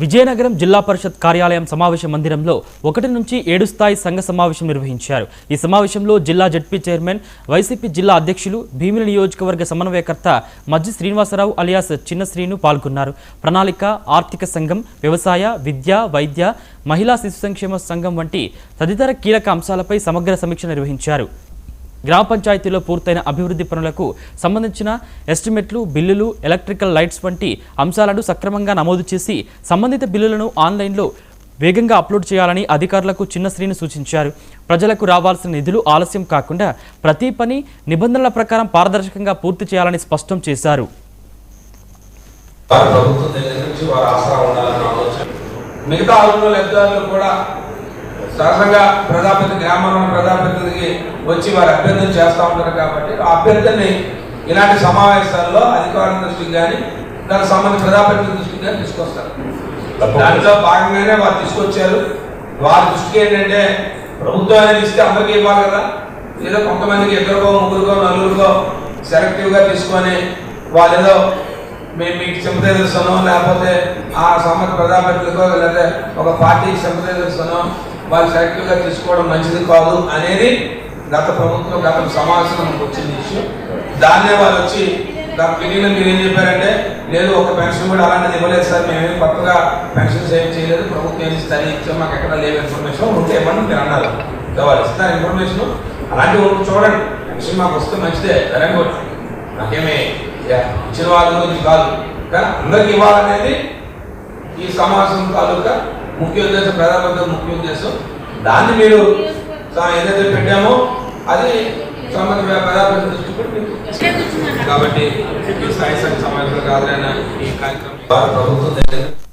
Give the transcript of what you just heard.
విజయనగరం జిల్లా పరిషత్ కార్యాలయం సమావేశ మందిరంలో 1 నుంచి 7 స్థాయి సంఘ సమావేశం నిర్వహించారు। ఈ సమావేశంలో జిల్లా జడ్పీ చైర్మన్, వైసీపీ జిల్లా అధ్యక్షులు, భీమిలి నియోజకవర్గ సమన్వయకర్త మజ్జి శ్రీనివాసరావు అలియాస్ చిన్న శ్రీను పాల్గొన్నారు। ప్రణాళిక, ఆర్థిక సంఘం, వ్యవసాయ, విద్య, వైద్య, మహిళా శిశు సంక్షేమ సంఘం వంటి తదితర కీలక అంశాలపై సమగ్ర సమీక్ష నిర్వహించారు। గ్రామ పంచాయతీలో పూర్తయిన అభివృద్ధి పనులకు సంబంధించిన ఎస్టిమేట్లు, బిల్లులు, ఎలక్ట్రికల్ లైట్స్ వంటి అంశాలను సక్రమంగా నమోదు చేసి సంబంధిత బిల్లులను ఆన్లైన్లో వేగంగా అప్లోడ్ చేయాలని అధికారులకు చిన్న శ్రీని సూచించారు। ప్రజలకు రావాల్సిన నిధులు ఆలస్యం కాకుండా ప్రతి పని నిబంధనల ప్రకారం పారదర్శకంగా పూర్తి చేయాలని స్పష్టం చేశారు। సరళంగా ప్రజాప్రతినిధి గ్రామంలో ప్రజాప్రతినిధికి వచ్చి వారు అభ్యర్థన చేస్తూ ఉంటారు కాబట్టి ఆ అభ్యర్థనని ఇలాంటి సమావేశాల్లో అధికారుల దృష్టికి కానీ దానికి సంబంధించిన ప్రజాప్రతినిధి దృష్టికి కానీ తీసుకొస్తారు। దాంట్లో భాగంగానే వారు తీసుకొచ్చారు। వారి దృష్టికి ఏంటంటే ప్రభుత్వం అనేది ఇస్తే అందరికీ ఇవ్వాలి కదా, ఏదో కొంతమందికి 2కో 3కో 4కో సెలెక్టివ్గా తీసుకొని వాళ్ళు ఏదో మేము మీకు సింపథైజర్సనో లేకపోతే ఆ సంబంధిత ప్రజాప్రతినిధికో లేదా ఒక పార్టీకి సింపథైజర్సనో వాళ్ళు సెలెక్టివ్గా తీసుకోవడం మంచిది కాదు అనేది గత ప్రభుత్వం గత సమావేశంలో మనకు వచ్చిన ఇష్యూ। దాన్నే వాళ్ళు వచ్చి మీటింగ్లో మీరు ఏం చెప్పారంటే, లేదు ఒక పెన్షన్ కూడా అలాంటిది ఇవ్వలేదు సార్, మేమేం కొత్తగా పెన్షన్స్ ఏం చేయలేదు, ప్రభుత్వం ఏం ఇస్తారని ఇచ్చాం, మాకు ఎక్కడ లేవు ఇన్ఫర్మేషన్ ఉంటే ఇవ్వండి మీరు అన్నారు। వాళ్ళు ఇస్తున్నారు ఇన్ఫర్మేషన్, అలాంటివి చూడండి, పెన్షన్ మాకు వస్తే మంచిదే, వెరీ గుడ్, నాకేమీ ఇచ్చిన వాళ్ళ గురించి కాదు, కానీ అందరికి ఇవ్వాలనేది ఈ సమావేశం తాలూకా ముఖ్య ఉద్దేశం, ప్రధానమంత్రి ముఖ్య ఉద్దేశం। దాన్ని మీరు ఏదైతే పెట్టామో అది సంబంధిత ప్రజాప్రతినిధి కాబట్టి స్థాయి సంఘ సమావేశాలు కాదులైన ఈ కార్యక్రమం ప్రభుత్వం